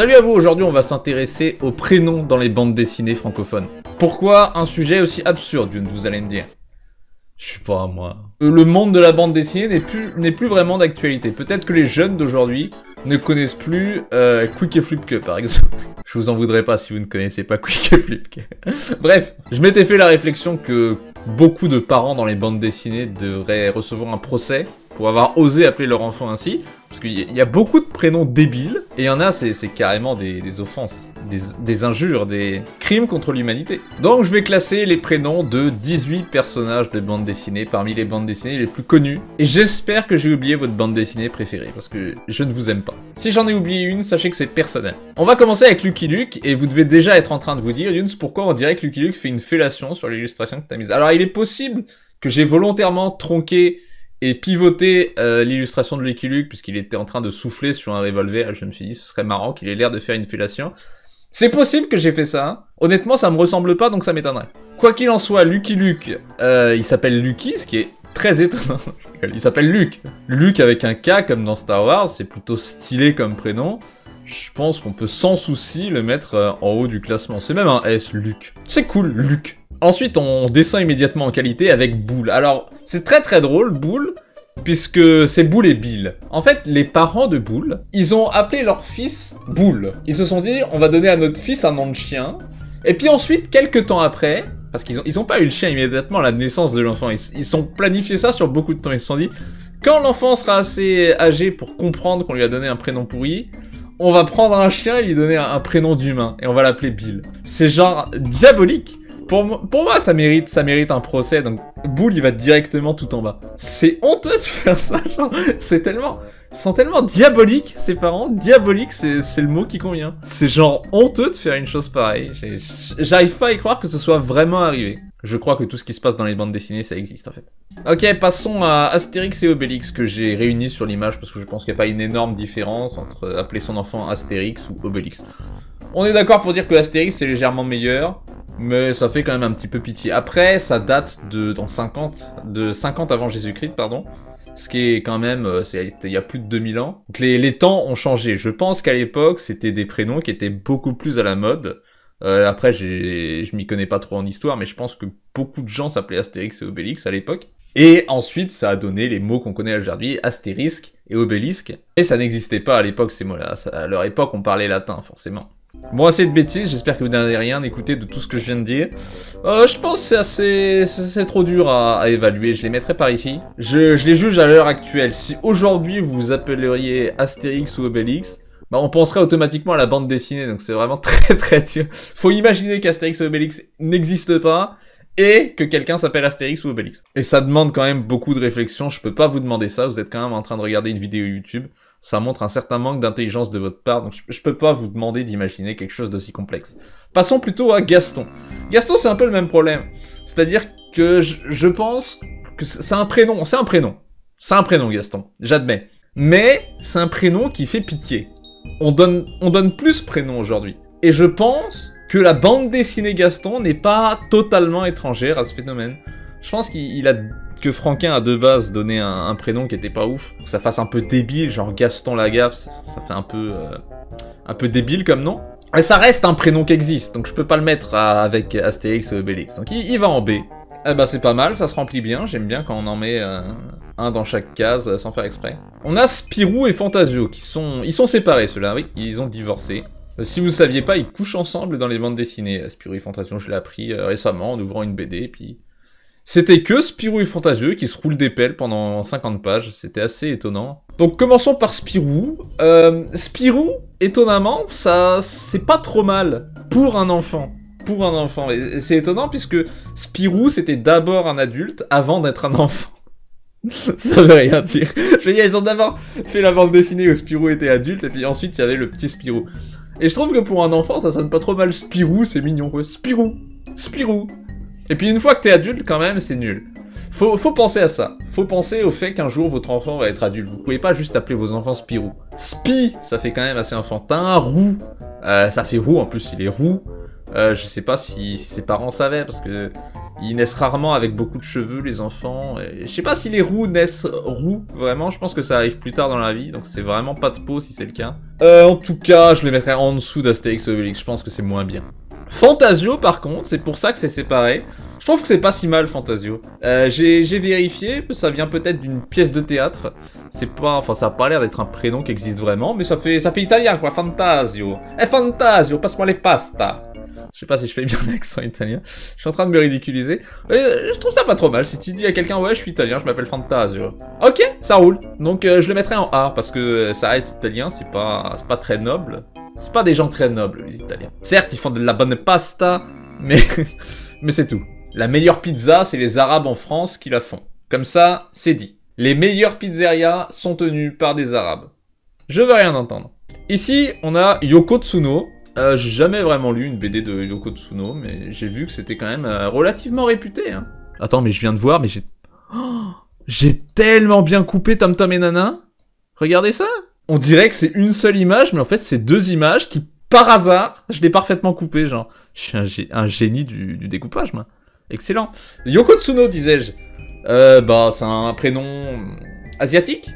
Salut à vous, aujourd'hui on va s'intéresser aux prénoms dans les bandes dessinées francophones. Pourquoi un sujet aussi absurde, vous allez me dire? Je sais pas, moi. Le monde de la bande dessinée n'est plus vraiment d'actualité. Peut-être que les jeunes d'aujourd'hui ne connaissent plus Quick et Flipke, par exemple. Je vous en voudrais pas si vous ne connaissez pas Quick et Flipke. Bref, je m'étais fait la réflexion que beaucoup de parents dans les bandes dessinées devraient recevoir un procès pour avoir osé appeler leur enfant ainsi, parce qu'il y a beaucoup de prénoms débiles, et il y en a, c'est carrément des offenses, des injures, des crimes contre l'humanité. Donc je vais classer les prénoms de 18 personnages de bande dessinée parmi les bandes dessinées les plus connues, et j'espère que j'ai oublié votre bande dessinée préférée, parce que je ne vous aime pas. Si j'en ai oublié une, sachez que c'est personnel. On va commencer avec Lucky Luke, et vous devez déjà être en train de vous dire, Younes, pourquoi on dirait que Lucky Luke fait une fellation sur l'illustration que t'as mise. Alors il est possible que j'ai volontairement tronqué et pivoter l'illustration de Lucky Luke puisqu'il était en train de souffler sur un revolver, et je me suis dit ce serait marrant qu'il ait l'air de faire une fellation. C'est possible que j'ai fait ça, hein. Honnêtement ça me ressemble pas donc ça m'étonnerait. Quoi qu'il en soit, Lucky Luke, il s'appelle Lucky, ce qui est très étonnant. Il s'appelle Luke. Luke avec un K comme dans Star Wars, c'est plutôt stylé comme prénom. Je pense qu'on peut sans souci le mettre en haut du classement. C'est même un S, Luke. C'est cool, Luke. Ensuite, on descend immédiatement en qualité avec Boule. Alors, c'est très drôle, Boule, puisque c'est Boule et Bill. En fait, les parents de Boule, ils ont appelé leur fils Boule. Ils se sont dit, on va donner à notre fils un nom de chien. Et puis ensuite, quelques temps après, parce qu'ils ont pas eu le chien immédiatement à la naissance de l'enfant, ils ont planifié ça sur beaucoup de temps. Ils se sont dit, quand l'enfant sera assez âgé pour comprendre qu'on lui a donné un prénom pourri, on va prendre un chien et lui donner un prénom d'humain, et on va l'appeler Bill. C'est genre diabolique. Pour moi, ça mérite un procès, donc Boule, il va directement tout en bas. C'est honteux de faire ça, genre, ils sont tellement diaboliques, ces parents, diabolique, c'est le mot qui convient. C'est genre honteux de faire une chose pareille, j'arrive pas à y croire que ce soit vraiment arrivé. Je crois que tout ce qui se passe dans les bandes dessinées, ça existe en fait. Ok, passons à Astérix et Obélix, que j'ai réunis sur l'image, parce que je pense qu'il n'y a pas une énorme différence entre appeler son enfant Astérix ou Obélix. On est d'accord pour dire que Astérix est légèrement meilleur, mais ça fait quand même un petit peu pitié. Après, ça date de 50 avant Jésus-Christ, pardon. Ce qui est quand même, il y a plus de 2000 ans. Donc les temps ont changé. Je pense qu'à l'époque, c'était des prénoms qui étaient beaucoup plus à la mode. Après, je m'y connais pas trop en histoire, mais je pense que beaucoup de gens s'appelaient Astérix et Obélix à l'époque. Et ensuite, ça a donné les mots qu'on connaît aujourd'hui, astérisque et obélisque. Et ça n'existait pas à l'époque, ces mots-là. À leur époque, on parlait latin, forcément. Bon, assez de bêtises, j'espère que vous n'avez rien écouté de tout ce que je viens de dire. Je pense que c'est trop dur à évaluer, je les mettrai par ici. Je les juge à l'heure actuelle. Si aujourd'hui vous vous appelleriez Astérix ou Obélix, bah on penserait automatiquement à la bande dessinée, donc c'est vraiment très dur. Faut imaginer qu'Astérix et Obélix n'existent pas, et que quelqu'un s'appelle Astérix ou Obélix. Et ça demande quand même beaucoup de réflexion, je peux pas vous demander ça, vous êtes quand même en train de regarder une vidéo YouTube. Ça montre un certain manque d'intelligence de votre part, donc je peux pas vous demander d'imaginer quelque chose d'aussi complexe. Passons plutôt à Gaston. Gaston, c'est un peu le même problème. C'est-à-dire que je pense que c'est un prénom, c'est un prénom Gaston, j'admets. Mais c'est un prénom qui fait pitié. On donne plus prénom aujourd'hui. Et je pense que la bande dessinée Gaston n'est pas totalement étrangère à ce phénomène. Je pense que Franquin a de base donné un prénom qui était pas ouf, que ça fasse un peu débile, genre Gaston Lagaffe, ça fait un peu débile comme nom. Et ça reste un prénom qui existe, donc je peux pas le mettre avec Astérix et Obélix, donc il va en B. Eh ben c'est pas mal, ça se remplit bien, j'aime bien quand on en met un dans chaque case sans faire exprès. On a Spirou et Fantasio, ils sont séparés ceux-là, oui, ils ont divorcé. Si vous saviez pas, ils couchent ensemble dans les bandes dessinées. Spirou et Fantasio, je l'ai appris récemment en ouvrant une BD, puis... C'était que Spirou et Fantasio qui se roulent des pelles pendant 50 pages, c'était assez étonnant. Donc commençons par Spirou. Spirou, étonnamment, ça c'est pas trop mal pour un enfant. Et c'est étonnant puisque Spirou c'était d'abord un adulte avant d'être un enfant. Ça veut rien dire. Je veux dire, ils ont d'abord fait la bande dessinée où Spirou était adulte et puis ensuite il y avait le petit Spirou. Et je trouve que pour un enfant ça sonne pas trop mal. Spirou, c'est mignon quoi. Spirou. Et puis une fois que t'es adulte, quand même, c'est nul. Faut penser à ça. Faut penser au fait qu'un jour, votre enfant va être adulte. Vous pouvez pas juste appeler vos enfants Spirou. Spi, ça fait quand même assez enfantin. Roux, ça fait roux, en plus il est roux. Je sais pas si ses parents savaient, parce que Ils naissent rarement avec beaucoup de cheveux, les enfants. Et je sais pas si les roux naissent roux, vraiment. Je pense que ça arrive plus tard dans la vie, donc c'est vraiment pas de peau si c'est le cas. En tout cas, je les mettrais en dessous d'Astérix et Obélix. Je pense que c'est moins bien. Fantasio, par contre, c'est pour ça que c'est séparé. Je trouve que c'est pas si mal, Fantasio. J'ai vérifié, ça vient peut-être d'une pièce de théâtre. C'est pas, enfin, ça a pas l'air d'être un prénom qui existe vraiment, mais ça fait italien, quoi. Fantasio. Fantasio, passe-moi les pastas. Je sais pas si je fais bien l'accent italien. Je suis en train de me ridiculiser. Je trouve ça pas trop mal. Si tu dis à quelqu'un, ouais, je suis italien, je m'appelle Fantasio. Ok, ça roule. Donc, je le mettrai en A, parce que ça reste italien, c'est pas très noble. C'est pas des gens très nobles, les Italiens. Certes, ils font de la bonne pasta, mais mais c'est tout. La meilleure pizza, c'est les Arabes en France qui la font. Comme ça, c'est dit. Les meilleures pizzerias sont tenues par des Arabes. Je veux rien entendre. Ici, on a Yoko Tsuno. J'ai jamais vraiment lu une BD de Yoko Tsuno, mais j'ai vu que c'était quand même relativement réputé. Hein. Attends, mais je viens de voir, mais j'ai... Oh, j'ai tellement bien coupé Tom Tom et Nana. Regardez ça. On dirait que c'est une seule image, mais en fait, c'est deux images qui, par hasard, je l'ai parfaitement coupé, genre. Je suis un génie du découpage, moi. Excellent. Yoko Tsuno, disais-je. Bah, c'est un prénom asiatique.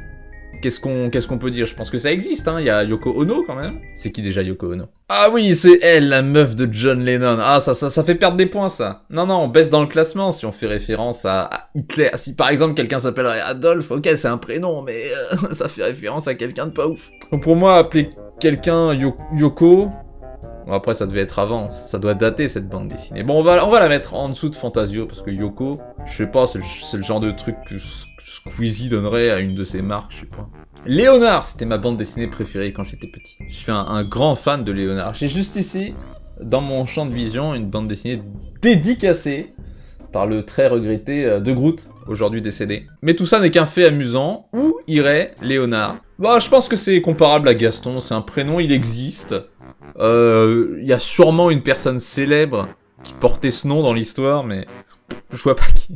Qu'est-ce qu'on peut dire? Je pense que ça existe, hein. Il y a Yoko Ono, quand même. C'est qui, déjà, Yoko Ono? Ah oui, c'est elle, la meuf de John Lennon. Ah, ça fait perdre des points, ça. Non, on baisse dans le classement si on fait référence à Hitler. Si, par exemple, quelqu'un s'appellerait Adolphe, ok, c'est un prénom, mais ça fait référence à quelqu'un de pas ouf. Donc, pour moi, appeler quelqu'un Yoko... Bon, après, ça devait être avant. Ça doit dater, cette bande dessinée. Bon, on va la mettre en dessous de Fantasio, parce que Yoko, je sais pas, c'est le genre de truc que Squeezie donnerait à une de ses marques, je sais pas. Léonard, c'était ma bande dessinée préférée quand j'étais petit. Je suis un grand fan de Léonard. J'ai juste ici, dans mon champ de vision, une bande dessinée dédicacée par le très regretté De Groot, aujourd'hui décédé. Mais tout ça n'est qu'un fait amusant. Où irait Léonard? Bah, je pense que c'est comparable à Gaston. C'est un prénom, il existe. Y a sûrement une personne célèbre qui portait ce nom dans l'histoire, mais je vois pas qui.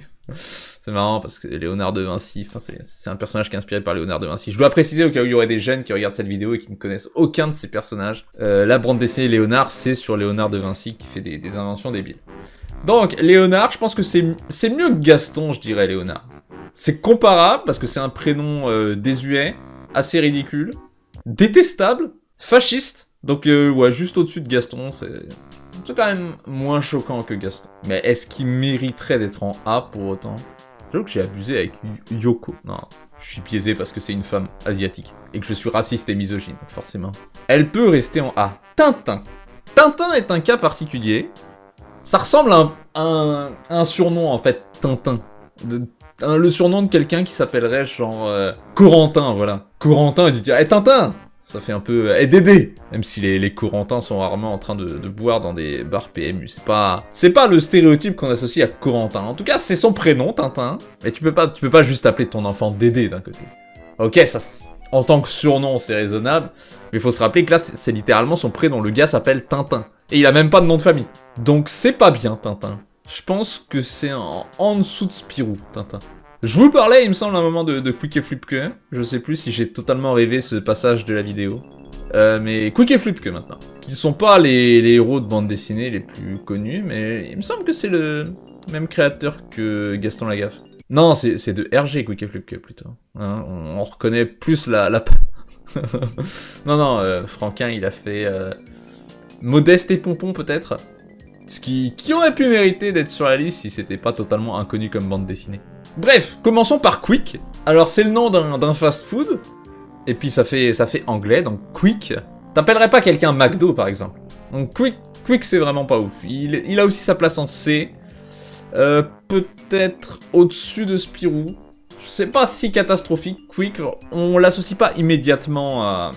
C'est marrant parce que Léonard de Vinci, enfin c'est un personnage qui est inspiré par Léonard de Vinci. Je dois préciser au cas où il y aurait des jeunes qui regardent cette vidéo et qui ne connaissent aucun de ces personnages. La bande dessinée Léonard, c'est sur Léonard de Vinci qui fait des inventions débiles. Donc Léonard, je pense que c'est mieux que Gaston, je dirais Léonard. C'est comparable parce que c'est un prénom désuet, assez ridicule, détestable, fasciste. Donc ouais, juste au-dessus de Gaston, c'est quand même moins choquant que Gaston. Mais est-ce qu'il mériterait d'être en A pour autant? J'avoue que j'ai abusé avec Yoko. Non, je suis biaisé parce que c'est une femme asiatique. Et que je suis raciste et misogyne, donc forcément. Elle peut rester en A. Tintin. Tintin est un cas particulier. Ça ressemble à un surnom, en fait, Tintin. Le surnom de quelqu'un qui s'appellerait genre Corentin, voilà. Corentin, et tu dis, hey, Tintin! Ça fait un peu Dédé, même si les Corentins sont rarement en train de boire dans des bars PMU. C'est pas le stéréotype qu'on associe à Corentin. En tout cas, c'est son prénom, Tintin. Mais tu peux pas juste appeler ton enfant Dédé d'un côté. Ok, ça, en tant que surnom, c'est raisonnable. Mais il faut se rappeler que là, c'est littéralement son prénom. Le gars s'appelle Tintin. Et il a même pas de nom de famille. Donc c'est pas bien, Tintin. Je pense que c'est en dessous de Spirou, Tintin. Je vous parlais, il me semble, à un moment de Quick et Flipke. Je sais plus si j'ai totalement rêvé ce passage de la vidéo. Mais Quick et Flipke, maintenant. Qui ne sont pas les héros de bande dessinée les plus connus, mais il me semble que c'est le même créateur que Gaston Lagaffe. Non, c'est de RG Quick et Flipke, plutôt. Hein, on reconnaît plus la... non, Franquin, il a fait... Modeste et Pompon, peut-être. Ce qui aurait pu mériter d'être sur la liste si c'était pas totalement inconnu comme bande dessinée. Bref, commençons par Quick. Alors c'est le nom d'un fast-food, et puis ça fait anglais, donc Quick. T'appellerais pas quelqu'un McDo par exemple. Donc Quick c'est vraiment pas ouf. Il a aussi sa place en C. Peut-être au-dessus de Spirou. Je sais pas si catastrophique. Quick, on l'associe pas immédiatement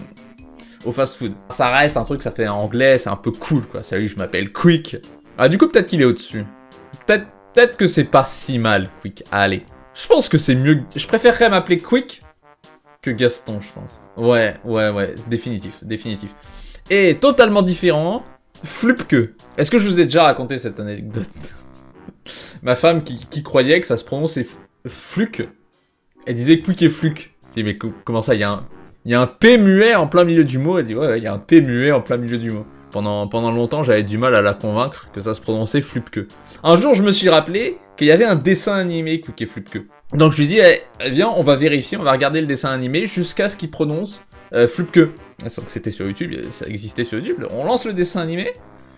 au fast-food. Ça reste un truc, ça fait en anglais, c'est un peu cool quoi. Salut, je m'appelle Quick. Ah du coup peut-être qu'il est au-dessus. Peut-être que c'est pas si mal, Quick. Allez. Je pense que c'est mieux... Je préférerais m'appeler Quick que Gaston, je pense. Ouais. Définitif. Et totalement différent, Flupke. Est-ce que je vous ai déjà raconté cette anecdote? Ma femme qui croyait que ça se prononçait Fluke. Elle disait Quick et Fluke. Je dis, mais comment ça, il y a un P muet en plein milieu du mot? Elle dit, ouais, il y a un P muet en plein milieu du mot. Pendant longtemps, j'avais du mal à la convaincre que ça se prononçait Flupke. Un jour, je me suis rappelé qu'il y avait un dessin animé qui est Flupke. Donc je lui dis, eh, viens, on va vérifier, on va regarder le dessin animé jusqu'à ce qu'il prononce Flupke. Donc c'était sur YouTube, ça existait sur YouTube. On lance le dessin animé,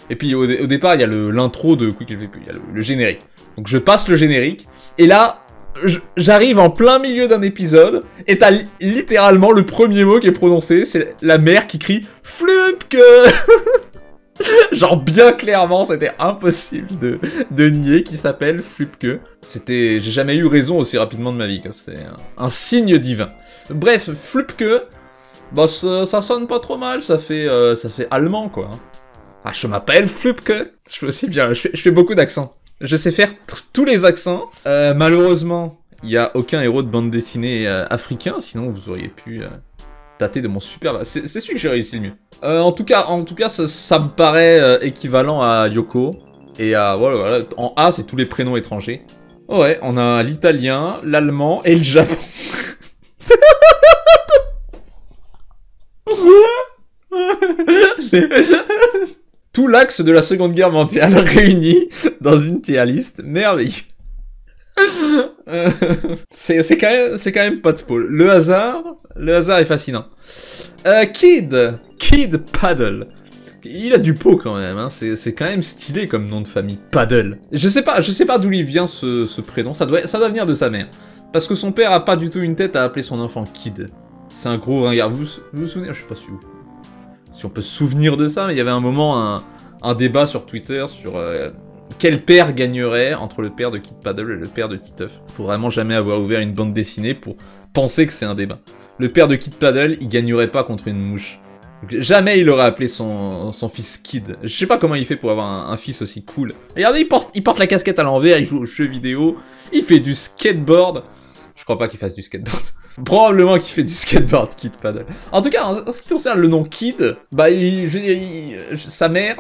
et puis au départ, il y a l'intro de Quick et Flupke, il y a le générique. Donc je passe le générique, et là, j'arrive en plein milieu d'un épisode, et t'as littéralement le premier mot qui est prononcé, c'est la mère qui crie « Flupke !» Genre bien clairement, c'était impossible de nier qu'il s'appelle Flupke. J'ai jamais eu raison aussi rapidement de ma vie, c'est un signe divin. Bref, Flupke, bah ça sonne pas trop mal, ça fait allemand quoi. Ah, je m'appelle Flupke, je fais aussi bien, je fais beaucoup d'accents. Je sais faire tous les accents. Malheureusement, il n'y a aucun héros de bande dessinée africain, sinon vous auriez pu tâter de mon super... C'est celui que j'ai réussi le mieux. En tout cas, ça me paraît équivalent à Yoko. Et à... Voilà, en A, c'est tous les prénoms étrangers. Ouais, on a l'italien, l'allemand et le Japon. Tout l'axe de la Seconde Guerre mondiale réuni dans une tier list merveilleux. C'est quand même pas de pôle. Le hasard est fascinant. Kid Paddle. Il a du pot quand même, hein. C'est quand même stylé comme nom de famille. Paddle. Je sais pas d'où il vient ce prénom. Ça doit venir de sa mère. Parce que son père a pas du tout une tête à appeler son enfant Kid. C'est un gros ringard. Vous vous souvenez? Je sais pas si on peut se souvenir de ça, mais il y avait un moment un débat sur Twitter sur quel père gagnerait entre le père de Kid Paddle et le père de Titeuf. Faut vraiment jamais avoir ouvert une bande dessinée pour penser que c'est un débat. Le père de Kid Paddle, il gagnerait pas contre une mouche. Donc, jamais il aurait appelé son fils Kid. Je sais pas comment il fait pour avoir un fils aussi cool. Regardez, il porte la casquette à l'envers, il joue aux jeux vidéo, il fait du skateboard. Je crois pas qu'il fasse du skateboard. Probablement qu'il fait du skateboard, Kid Paddle. En tout cas, en ce qui concerne le nom Kid, bah, sa mère,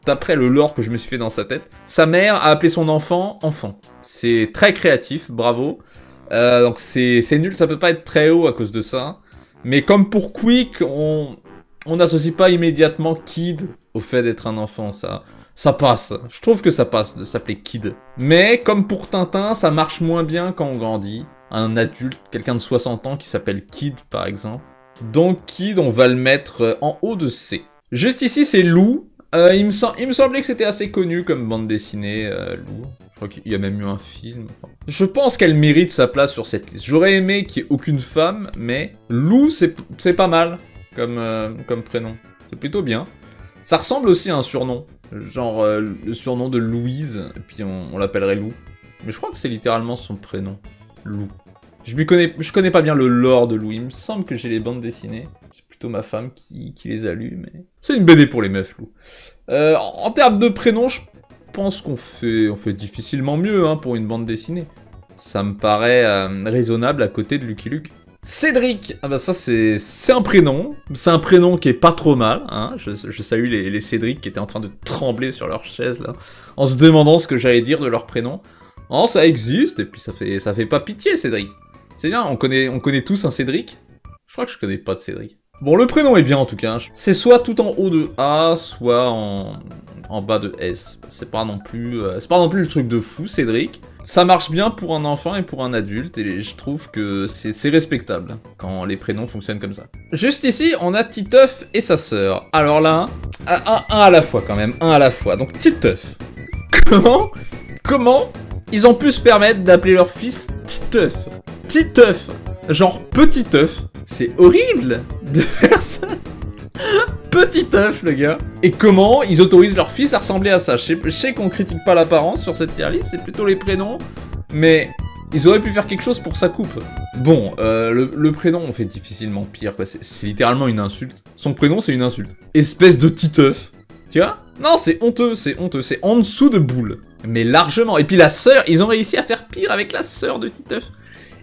d'après le lore que je me suis fait dans sa tête, sa mère a appelé son enfant Enfant. C'est très créatif, bravo. Donc c'est nul, ça peut pas être très haut à cause de ça. Mais comme pour Quick, on n'associe pas immédiatement Kid au fait d'être un enfant, ça passe. Je trouve que ça passe de s'appeler Kid. Mais comme pour Tintin, ça marche moins bien quand on grandit. Un adulte, quelqu'un de 60 ans qui s'appelle Kid par exemple. Donc Kid, on va le mettre en haut de C. Juste ici, c'est Lou. Il me semblait que c'était assez connu comme bande dessinée, Lou. Je crois qu'il y a même eu un film. Enfin, je pense qu'elle mérite sa place sur cette liste. J'aurais aimé qu'il n'y ait aucune femme, mais Lou, c'est pas mal comme prénom. C'est plutôt bien. Ça ressemble aussi à un surnom. Genre le surnom de Louise, et puis on l'appellerait Lou. Mais je crois que c'est littéralement son prénom. Lou. Je connais pas bien le lore de Lou. Il me semble que j'ai les bandes dessinées. C'est plutôt ma femme qui les a lues, mais... C'est une BD pour les meufs, Lou. En termes de prénoms, je pense qu'on fait difficilement mieux hein, pour une bande dessinée. Ça me paraît raisonnable à côté de Lucky Luke. Cédric, ah bah ça c'est un prénom. C'est un prénom qui est pas trop mal. Hein. Je salue les Cédric qui étaient en train de trembler sur leur chaise là, en se demandant ce que j'allais dire de leur prénom. Oh, ça existe, et puis ça fait pas pitié, Cédric. C'est bien, on connaît tous un Cédric. Je crois que je connais pas de Cédric. Bon, le prénom est bien en tout cas. C'est soit tout en haut de A, soit en bas de S. C'est pas non plus le truc de fou, Cédric. Ça marche bien pour un enfant et pour un adulte, et je trouve que c'est respectable quand les prénoms fonctionnent comme ça. Juste ici, on a Titeuf et sa sœur. Alors là, un à la fois quand même, un à la fois. Donc Titeuf. Comment ils ont pu se permettre d'appeler leur fils Titeuf? Titeuf, genre petit œuf. C'est horrible de faire ça. Petit œuf, le gars. Et comment ils autorisent leur fils à ressembler à ça? Je sais qu'on critique pas l'apparence sur cette tier list, c'est plutôt les prénoms. Mais ils auraient pu faire quelque chose pour sa coupe. Bon, le prénom, on fait difficilement pire, quoi. C'est littéralement une insulte. Son prénom, c'est une insulte. Espèce de Titeuf. Tu vois? Non, c'est honteux, c'est en dessous de boule. Mais largement. Et puis la sœur, ils ont réussi à faire pire avec la sœur de Titeuf.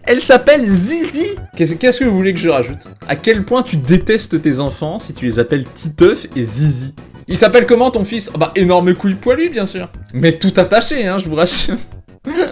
Elle s'appelle Zizi. Qu'est-ce que vous voulez que je rajoute? À quel point tu détestes tes enfants si tu les appelles Titeuf et Zizi? Il s'appelle comment ton fils? Oh bah, énorme couille poilue, bien sûr. Mais tout attaché, hein, je vous rassure.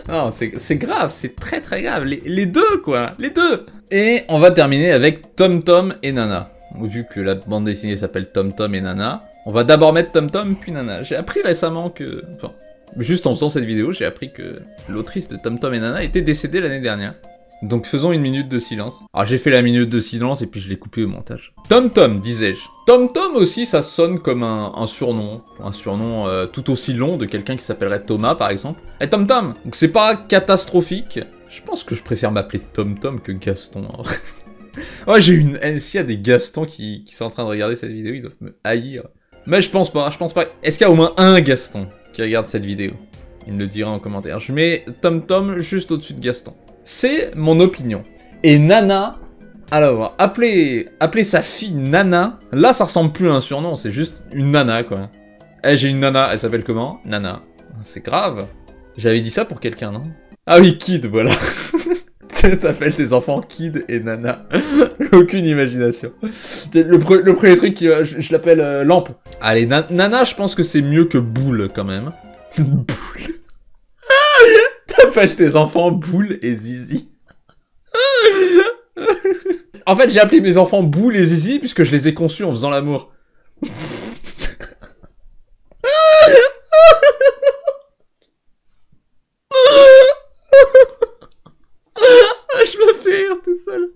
Non, c'est grave, c'est très très grave. Les deux, quoi, les deux. Et on va terminer avec Tom Tom et Nana. Vu que la bande dessinée s'appelle Tom Tom et Nana, On va d'abord mettre TomTom, puis Nana. J'ai appris récemment que... Enfin, juste en faisant cette vidéo, j'ai appris que l'autrice de TomTom et Nana était décédée l'année dernière. Donc faisons une minute de silence. Alors j'ai fait la minute de silence et puis je l'ai coupé au montage. TomTom, disais-je. TomTom aussi, ça sonne comme un surnom. Un surnom tout aussi long de quelqu'un qui s'appellerait Thomas, par exemple. Et TomTom. Donc c'est pas catastrophique. Je pense que je préfère m'appeler TomTom que Gaston. Ouais, j'ai une... S'il y a des Gastons qui sont en train de regarder cette vidéo, ils doivent me haïr. Mais je pense pas. Est-ce qu'il y a au moins un Gaston qui regarde cette vidéo? Il me le dira en commentaire. Je mets TomTom juste au-dessus de Gaston. C'est mon opinion. Et Nana, alors, appeler sa fille Nana, là ça ressemble plus à un surnom, c'est juste une Nana quoi. Eh, j'ai une Nana, elle s'appelle comment? Nana. C'est grave. J'avais dit ça pour quelqu'un, non? Ah oui, Kid, voilà. T'appelles tes enfants Kid et Nana. Aucune imagination. Le premier truc, je l'appelle Lampe. Allez, Nana, je pense que c'est mieux que Boule quand même. Boule. T'appelles tes enfants Boule et Zizi. En fait, j'ai appelé mes enfants Boule et Zizi puisque je les ai conçus en faisant l'amour. Je me fais rire tout seul.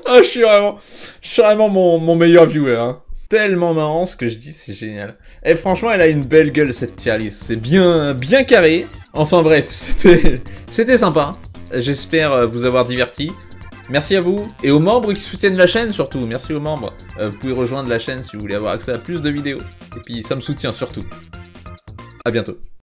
Ah, je suis vraiment mon meilleur viewer, hein. Tellement marrant ce que je dis, c'est génial. Et franchement, elle a une belle gueule cette tier list. C'est bien carré. Enfin bref, c'était sympa. J'espère vous avoir diverti. Merci à vous. Et aux membres qui soutiennent la chaîne surtout. Merci aux membres. Vous pouvez rejoindre la chaîne si vous voulez avoir accès à plus de vidéos. Et puis ça me soutient surtout. À bientôt.